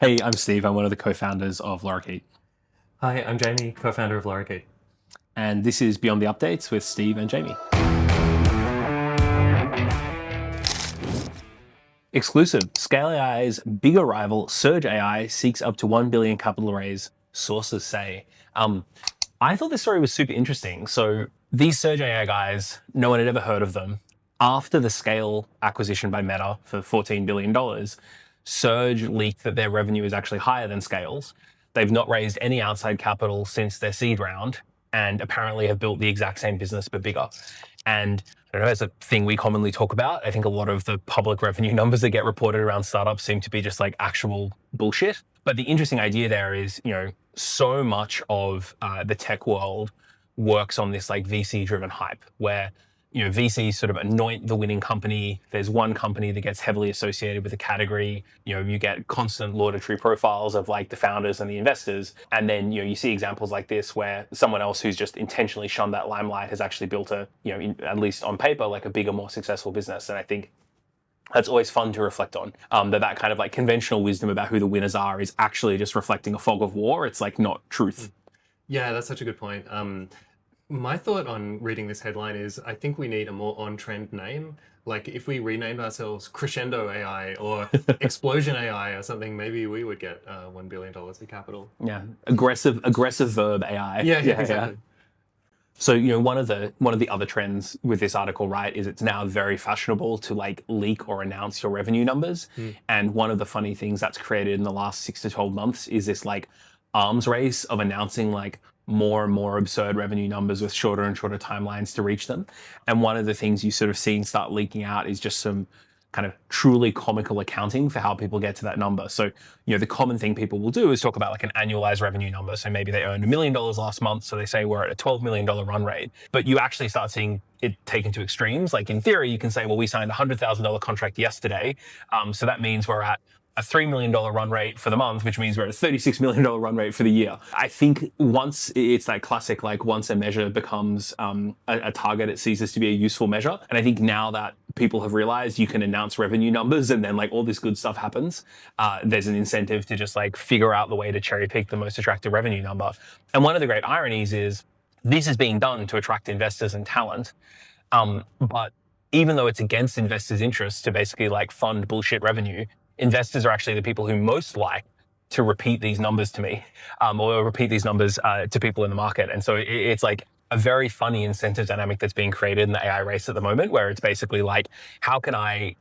Hey, I'm Steve. I'm one of the co-founders of Lorikeet. Hi, I'm Jamie, co-founder of Lorikeet. And this is Beyond the Updates with Steve and Jamie. Exclusive. Scale AI's bigger rival, Surge AI, seeks up to 1 billion capital raise, sources say. I thought this story was super interesting. So these Surge AI guys, no one had ever heard of them. After the Scale acquisition by Meta for $14 billion, Surge leaked that their revenue is actually higher than Scale's. They've not raised any outside capital since their seed round, and apparently have built the exact same business but bigger. And I don't know, it's a thing we commonly talk about. I think a lot of the public revenue numbers that get reported around startups seem to be just like actual bullshit. But the interesting idea there is, so much of the tech world works on this like VC-driven hype where VCs sort of anoint the winning company. There's one company that gets heavily associated with a category. You get constant laudatory profiles of like the founders and the investors. And then, you see examples like this where someone else who's just intentionally shunned that limelight has actually built a, at least on paper, like a bigger, more successful business. And I think that's always fun to reflect on. That kind of like conventional wisdom about who the winners are is actually just reflecting a fog of war. It's like not truth. Yeah, that's such a good point. My thought on reading this headline is I think we need a more on-trend name. Like if we renamed ourselves Crescendo AI or Explosion AI or something, maybe we would get $1 billion in capital. Yeah, aggressive verb AI. Yeah, exactly. So, one of the other trends with this article, right, is it's now very fashionable to like leak or announce your revenue numbers. And one of the funny things that's created in the last 6 to 12 months is this like arms race of announcing like more and more absurd revenue numbers with shorter and shorter timelines to reach them. And one of the things you sort of seen start leaking out is just some kind of truly comical accounting for how people get to that number. So, the common thing people will do is talk about like an annualized revenue number. So maybe they earned $1 million last month. So they say we're at a $12 million run rate, but you actually start seeing it taken to extremes. Like in theory, you can say, well, we signed a $100,000 contract yesterday. So that means we're at a $3 million run rate for the month, which means we're at a $36 million run rate for the year. I think once it's that classic, like once a measure becomes a target, it ceases to be a useful measure. And I think now that people have realized you can announce revenue numbers and then like all this good stuff happens, there's an incentive to just like figure out the way to cherry pick the most attractive revenue number. And one of the great ironies is this is being done to attract investors and talent. But even though it's against investors' interests to basically like fund bullshit revenue, investors are actually the people who most like to repeat these numbers to me, or repeat these numbers to people in the market. And so it's like a very funny incentive dynamic that's being created in the AI race at the moment, where it's basically like, how can I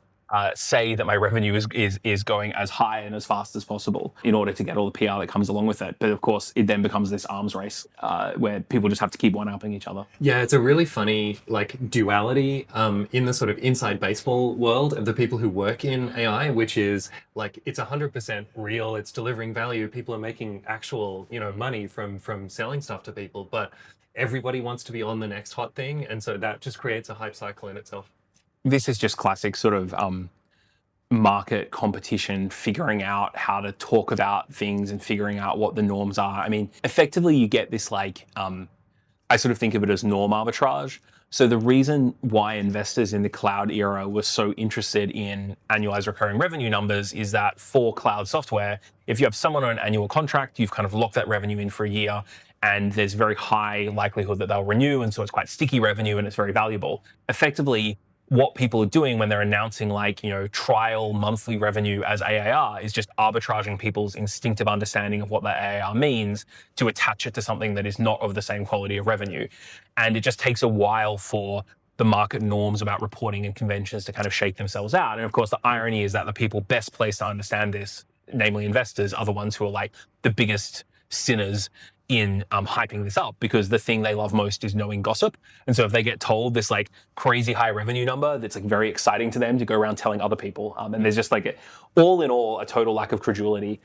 say that my revenue is going as high and as fast as possible in order to get all the PR that comes along with it. But of course, it then becomes this arms race where people just have to keep one-upping each other. Yeah, it's a really funny like duality in the sort of inside baseball world of the people who work in AI, which is like it's 100% real, it's delivering value, people are making actual money from selling stuff to people, but everybody wants to be on the next hot thing, and so that just creates a hype cycle in itself. This is just classic sort of market competition, figuring out how to talk about things and figuring out what the norms are. I mean, effectively, you get this like, I sort of think of it as norm arbitrage. So the reason why investors in the cloud era were so interested in annualized recurring revenue numbers is that for cloud software, if you have someone on an annual contract, you've kind of locked that revenue in for a year, and there's very high likelihood that they'll renew, and so it's quite sticky revenue and it's very valuable. Effectively, what people are doing when they're announcing like, trial monthly revenue as AAR is just arbitraging people's instinctive understanding of what that AAR means to attach it to something that is not of the same quality of revenue. And it just takes a while for the market norms about reporting and conventions to kind of shake themselves out. And of course, the irony is that the people best placed to understand this, namely investors, are the ones who are like the biggest sinners in hyping this up, because the thing they love most is knowing gossip. And so if they get told this like crazy high revenue number that's like very exciting to them to go around telling other people, and there's just like all in all a total lack of credulity.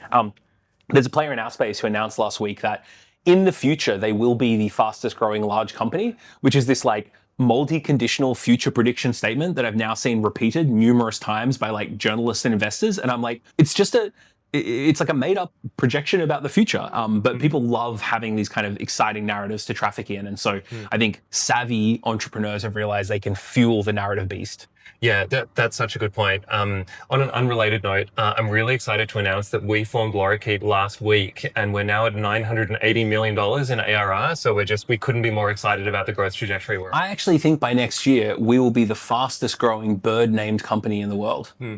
There's a player in our space who announced last week that in the future they will be the fastest growing large company, which is this like multi-conditional future prediction statement that I've now seen repeated numerous times by like journalists and investors. And I'm like, it's just a it's like a made up projection about the future. But people love having these kind of exciting narratives to traffic in. And so I think savvy entrepreneurs have realized they can fuel the narrative beast. Yeah, that's such a good point. On an unrelated note, I'm really excited to announce that we formed Lorikeet last week, and we're now at $980 million in ARR. So we couldn't be more excited about the growth trajectory we're on. I actually think by next year, we will be the fastest growing bird named company in the world. Yeah.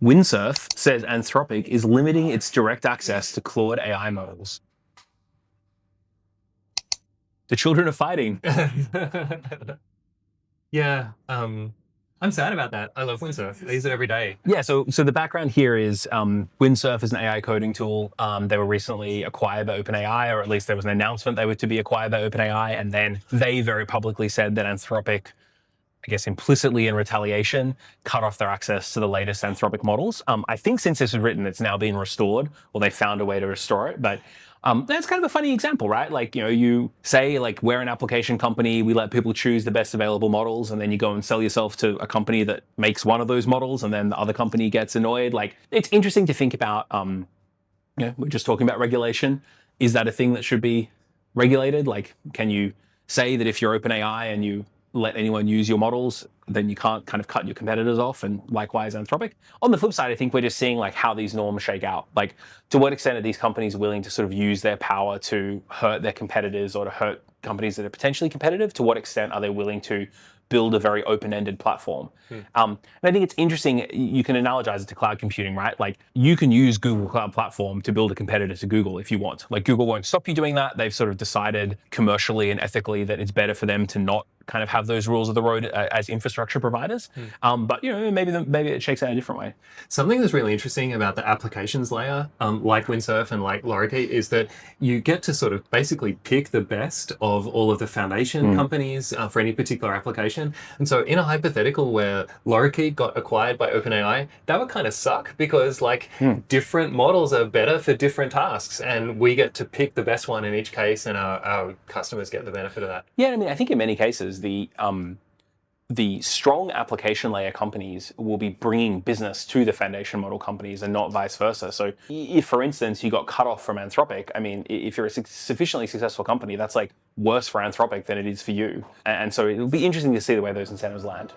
Windsurf says Anthropic is limiting its direct access to Claude AI models. The children are fighting. Yeah, I'm sad about that. I love Windsurf. I use it every day. Yeah, so the background here is Windsurf is an AI coding tool. They were recently acquired by OpenAI, or at least there was an announcement they were to be acquired by OpenAI, and then they very publicly said that Anthropic, I guess implicitly in retaliation, cut off their access to the latest Anthropic models. I think since this was written, it's now been restored, or they found a way to restore it. But that's kind of a funny example, right? Like, you say, like, we're an application company, we let people choose the best available models, and then you go and sell yourself to a company that makes one of those models, and then the other company gets annoyed. Like, it's interesting to think about, we're just talking about regulation. Is that a thing that should be regulated? Like, can you say that if you're OpenAI and you let anyone use your models, then you can't kind of cut your competitors off, and likewise Anthropic? On the flip side, I think we're just seeing like how these norms shake out. Like, to what extent are these companies willing to sort of use their power to hurt their competitors or to hurt companies that are potentially competitive? To what extent are they willing to build a very open-ended platform? And I think it's interesting, you can analogize it to cloud computing, right? Like, you can use Google Cloud Platform to build a competitor to Google if you want. Like, Google won't stop you doing that. They've sort of decided commercially and ethically that it's better for them to not kind of have those rules of the road as infrastructure providers. But maybe it shakes out a different way. Something that's really interesting about the applications layer, like Windsurf and like Lorikeet, is that you get to sort of basically pick the best of all of the foundation companies for any particular application. And so in a hypothetical where Lorikeet got acquired by OpenAI, that would kind of suck, because like different models are better for different tasks, and we get to pick the best one in each case, and our customers get the benefit of that. Yeah, I mean, I think in many cases, the strong application layer companies will be bringing business to the foundation model companies and not vice versa. So if, for instance, you got cut off from Anthropic, I mean, if you're a sufficiently successful company, that's like worse for Anthropic than it is for you. And so it'll be interesting to see the way those incentives land.